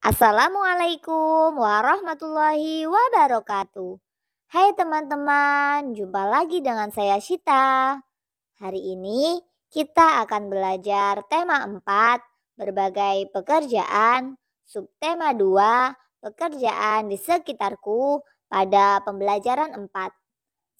Assalamualaikum warahmatullahi wabarakatuh. Hai teman-teman, jumpa lagi dengan saya Shita. Hari ini kita akan belajar tema 4, berbagai pekerjaan, subtema 2, pekerjaan di sekitarku pada pembelajaran 4.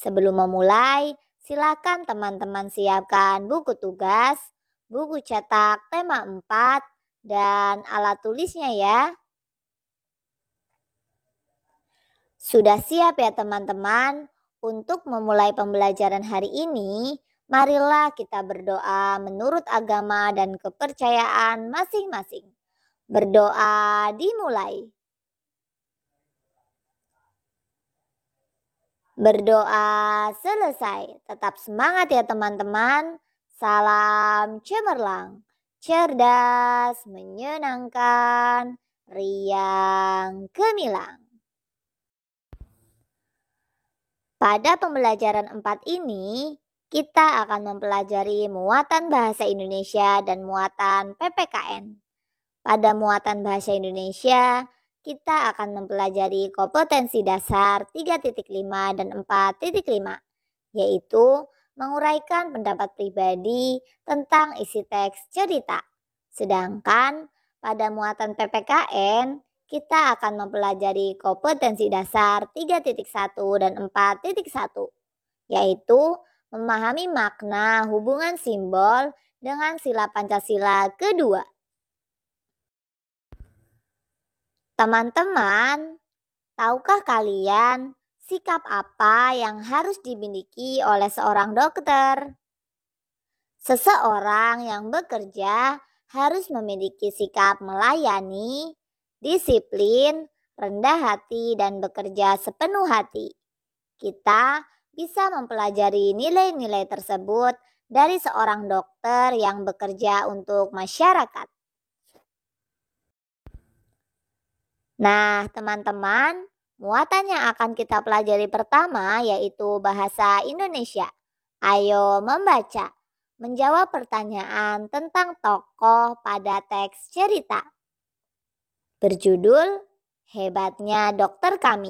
Sebelum memulai, silakan teman-teman siapkan buku tugas, buku cetak tema 4, dan alat tulisnya ya. Sudah siap ya teman-teman? Untuk memulai pembelajaran hari ini, marilah kita berdoa menurut agama dan kepercayaan masing-masing. Berdoa dimulai. Berdoa selesai. Tetap semangat ya teman-teman. Salam cemerlang, cerdas, menyenangkan, riang, gemilang. Pada pembelajaran 4 ini, kita akan mempelajari muatan bahasa Indonesia dan muatan PPKN. Pada muatan bahasa Indonesia, kita akan mempelajari kompetensi dasar 3.5 dan 4.5, yaitu menguraikan pendapat pribadi tentang isi teks cerita. Sedangkan pada muatan PPKN, kita akan mempelajari kompetensi dasar 3.1 dan 4.1, yaitu memahami makna hubungan simbol dengan sila Pancasila kedua. Teman-teman, tahukah kalian sikap apa yang harus dimiliki oleh seorang dokter? Seseorang yang bekerja harus memiliki sikap melayani, disiplin, rendah hati, dan bekerja sepenuh hati. Kita bisa mempelajari nilai-nilai tersebut dari seorang dokter yang bekerja untuk masyarakat. Nah, teman-teman, muatan yang akan kita pelajari pertama yaitu bahasa Indonesia. Ayo membaca, menjawab pertanyaan tentang tokoh pada teks cerita. Berjudul, Hebatnya Dokter Kami.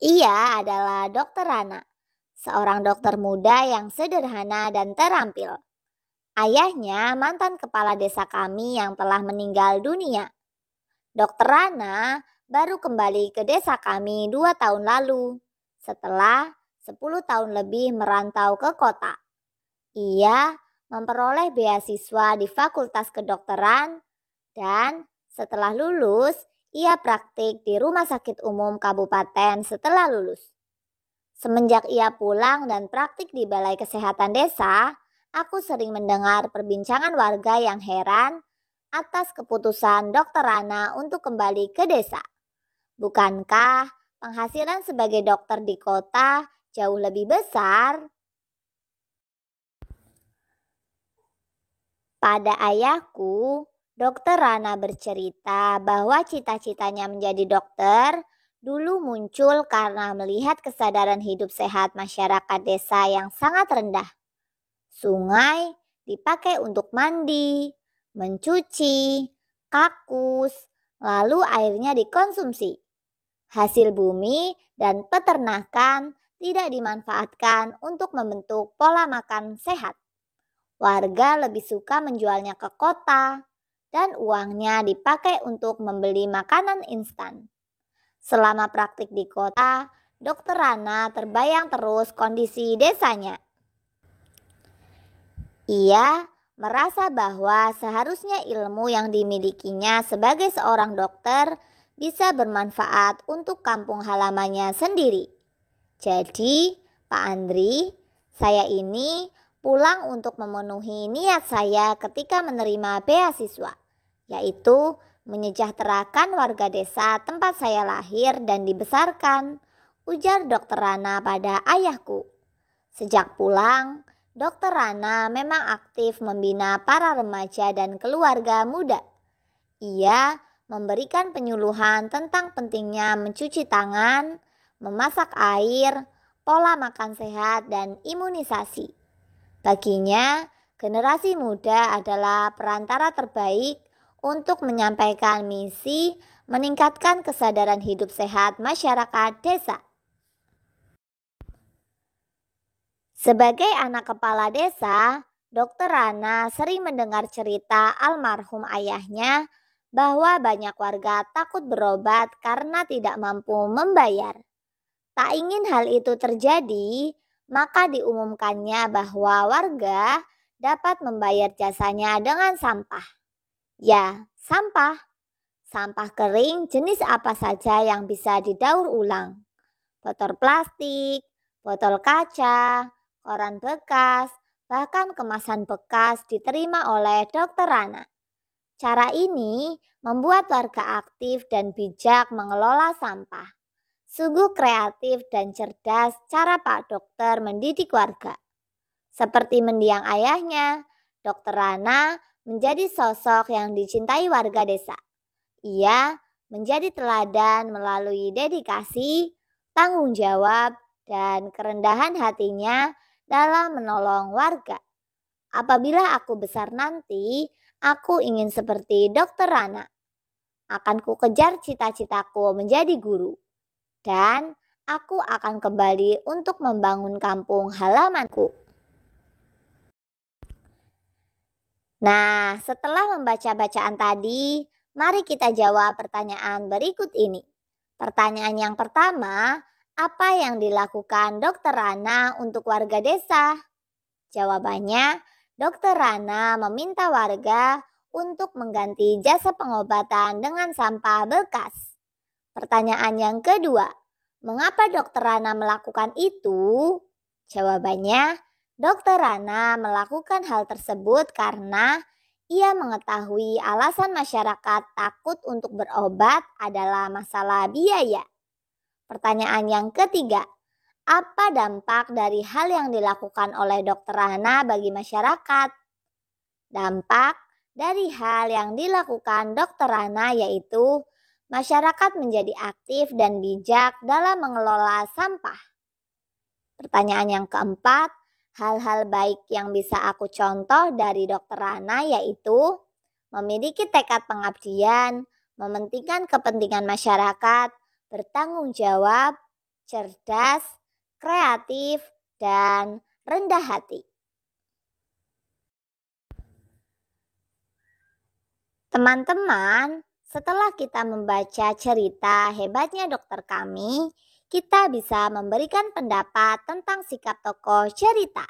Ia adalah Dokter Rana, seorang dokter muda yang sederhana dan terampil. Ayahnya mantan kepala desa kami yang telah meninggal dunia. Dokter Rana baru kembali ke desa kami 2 tahun lalu, setelah 10 tahun lebih merantau ke kota. Ia memperoleh beasiswa di Fakultas Kedokteran dan setelah lulus, ia praktik di Rumah Sakit Umum Kabupaten setelah lulus. Semenjak ia pulang dan praktik di Balai Kesehatan Desa, aku sering mendengar perbincangan warga yang heran atas keputusan Dokter Rana untuk kembali ke desa. Bukankah penghasilan sebagai dokter di kota jauh lebih besar? Pada ayahku, Dokter Rana bercerita bahwa cita-citanya menjadi dokter dulu muncul karena melihat kesadaran hidup sehat masyarakat desa yang sangat rendah. Sungai dipakai untuk mandi, mencuci, kakus, lalu airnya dikonsumsi. Hasil bumi dan peternakan tidak dimanfaatkan untuk membentuk pola makan sehat. Warga lebih suka menjualnya ke kota dan uangnya dipakai untuk membeli makanan instan. Selama praktik di kota, Dokter Rana terbayang terus kondisi desanya. Ia merasa bahwa seharusnya ilmu yang dimilikinya sebagai seorang dokter bisa bermanfaat untuk kampung halamannya sendiri. Jadi, Pak Andri, saya ini pulang untuk memenuhi niat saya ketika menerima beasiswa, yaitu menyejahterakan warga desa tempat saya lahir dan dibesarkan, ujar Dokter Rana pada ayahku. Sejak pulang, Dokter Rana memang aktif membina para remaja dan keluarga muda. Ia memberikan penyuluhan tentang pentingnya mencuci tangan, memasak air, pola makan sehat, dan imunisasi. Baginya, generasi muda adalah perantara terbaik untuk menyampaikan misi meningkatkan kesadaran hidup sehat masyarakat desa. Sebagai anak kepala desa, Dr. Rana sering mendengar cerita almarhum ayahnya bahwa banyak warga takut berobat karena tidak mampu membayar. Tak ingin hal itu terjadi, maka diumumkannya bahwa warga dapat membayar jasanya dengan sampah. Ya, sampah. Sampah kering jenis apa saja yang bisa didaur ulang. Botol plastik, botol kaca, koran bekas, bahkan kemasan bekas diterima oleh Dr. Rana. Cara ini membuat warga aktif dan bijak mengelola sampah. Sungguh kreatif dan cerdas cara Pak Dokter mendidik warga. Seperti mendiang ayahnya, Dr. Rana menjadi sosok yang dicintai warga desa. Ia menjadi teladan melalui dedikasi, tanggung jawab, dan kerendahan hatinya dalam menolong warga. Apabila aku besar nanti, aku ingin seperti Dr. Rana. Akan ku kejar cita-citaku menjadi guru. Dan aku akan kembali untuk membangun kampung halamanku. Nah, setelah membaca bacaan tadi, mari kita jawab pertanyaan berikut ini. Pertanyaan yang pertama, apa yang dilakukan Dr. Rana untuk warga desa? Jawabannya, Dr. Rana meminta warga untuk mengganti jasa pengobatan dengan sampah bekas. Pertanyaan yang kedua, mengapa Dr. Rana melakukan itu? Jawabannya, Dr. Rana melakukan hal tersebut karena ia mengetahui alasan masyarakat takut untuk berobat adalah masalah biaya. Pertanyaan yang ketiga, apa dampak dari hal yang dilakukan oleh Dr. Rana bagi masyarakat? Dampak dari hal yang dilakukan Dr. Rana yaitu masyarakat menjadi aktif dan bijak dalam mengelola sampah. Pertanyaan yang keempat, hal-hal baik yang bisa aku contoh dari Dr. Rana yaitu memiliki tekad pengabdian, mementingkan kepentingan masyarakat, bertanggung jawab, cerdas, kreatif, dan rendah hati. Teman-teman, setelah kita membaca cerita hebatnya dokter kami, kita bisa memberikan pendapat tentang sikap tokoh cerita.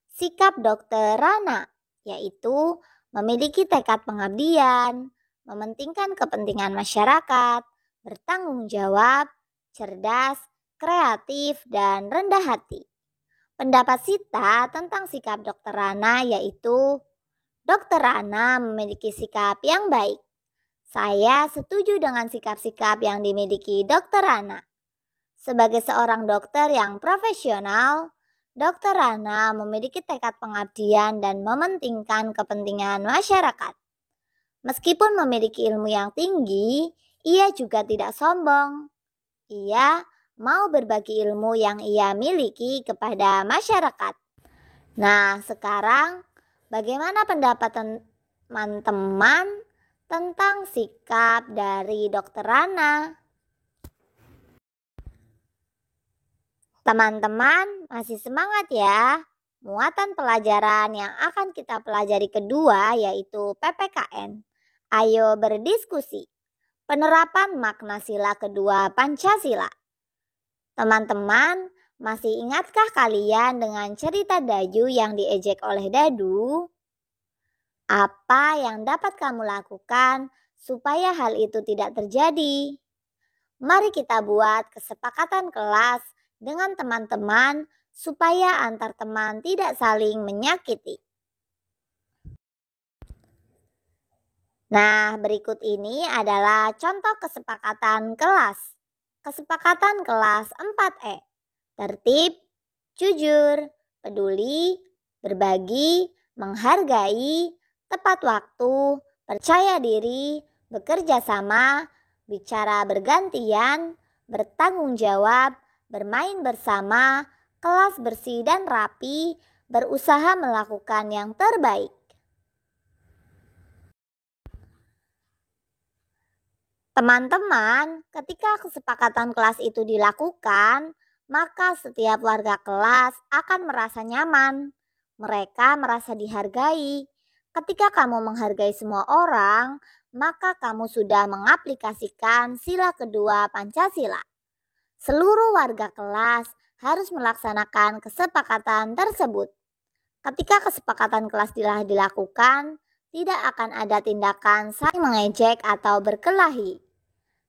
Sikap Dr. Rana, yaitu memiliki tekad pengabdian, mementingkan kepentingan masyarakat, bertanggung jawab, cerdas, kreatif, dan rendah hati. Pendapat Sita tentang sikap Dr. Rana yaitu Dr. Rana memiliki sikap yang baik. Saya setuju dengan sikap-sikap yang dimiliki Dr. Rana. Sebagai seorang dokter yang profesional, Dr. Rana memiliki tekad pengabdian dan mementingkan kepentingan masyarakat. Meskipun memiliki ilmu yang tinggi, ia juga tidak sombong. Ia mau berbagi ilmu yang ia miliki kepada masyarakat. Nah, sekarang bagaimana pendapat teman-teman tentang sikap dari Dr. Rana? Teman-teman masih semangat ya? Muatan pelajaran yang akan kita pelajari kedua yaitu PPKN. Ayo berdiskusi. Penerapan makna sila kedua Pancasila. Teman-teman, masih ingatkah kalian dengan cerita Daju yang diejek oleh Dadu? Apa yang dapat kamu lakukan supaya hal itu tidak terjadi? Mari kita buat kesepakatan kelas dengan teman-teman supaya antar teman tidak saling menyakiti. Nah, berikut ini adalah contoh kesepakatan kelas. Kesepakatan kelas 4E. Tertib, jujur, peduli, berbagi, menghargai, tepat waktu, percaya diri, bekerja sama, bicara bergantian, bertanggung jawab, bermain bersama, kelas bersih dan rapi, berusaha melakukan yang terbaik. Teman-teman, ketika kesepakatan kelas itu dilakukan, maka setiap warga kelas akan merasa nyaman. Mereka merasa dihargai. Ketika kamu menghargai semua orang, maka kamu sudah mengaplikasikan sila kedua Pancasila. Seluruh warga kelas harus melaksanakan kesepakatan tersebut. Ketika kesepakatan kelas telah dilakukan, tidak akan ada tindakan saling mengejek atau berkelahi.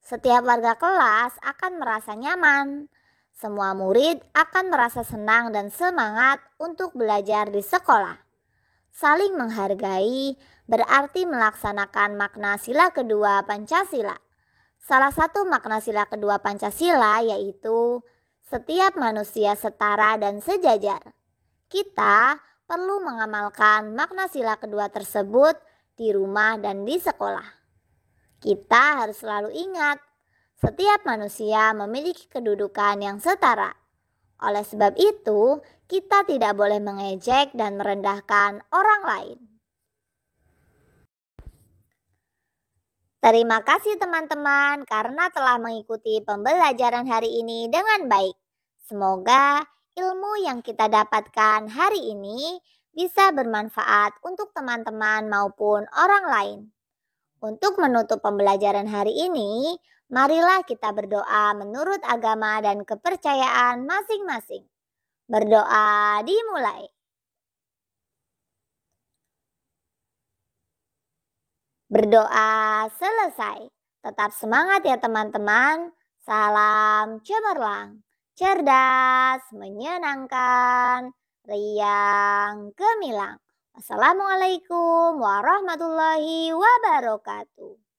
Setiap warga kelas akan merasa nyaman. Semua murid akan merasa senang dan semangat untuk belajar di sekolah. Saling menghargai berarti melaksanakan makna sila kedua Pancasila. Salah satu makna sila kedua Pancasila yaitu setiap manusia setara dan sejajar. Kita perlu mengamalkan makna sila kedua tersebut di rumah dan di sekolah. Kita harus selalu ingat, setiap manusia memiliki kedudukan yang setara. Oleh sebab itu, kita tidak boleh mengejek dan merendahkan orang lain. Terima kasih teman-teman karena telah mengikuti pembelajaran hari ini dengan baik. Semoga ilmu yang kita dapatkan hari ini bisa bermanfaat untuk teman-teman maupun orang lain. Untuk menutup pembelajaran hari ini, marilah kita berdoa menurut agama dan kepercayaan masing-masing. Berdoa dimulai. Berdoa selesai. Tetap semangat ya teman-teman. Salam cemerlang, cerdas, menyenangkan, riang, gemilang. Wassalamualaikum warahmatullahi wabarakatuh.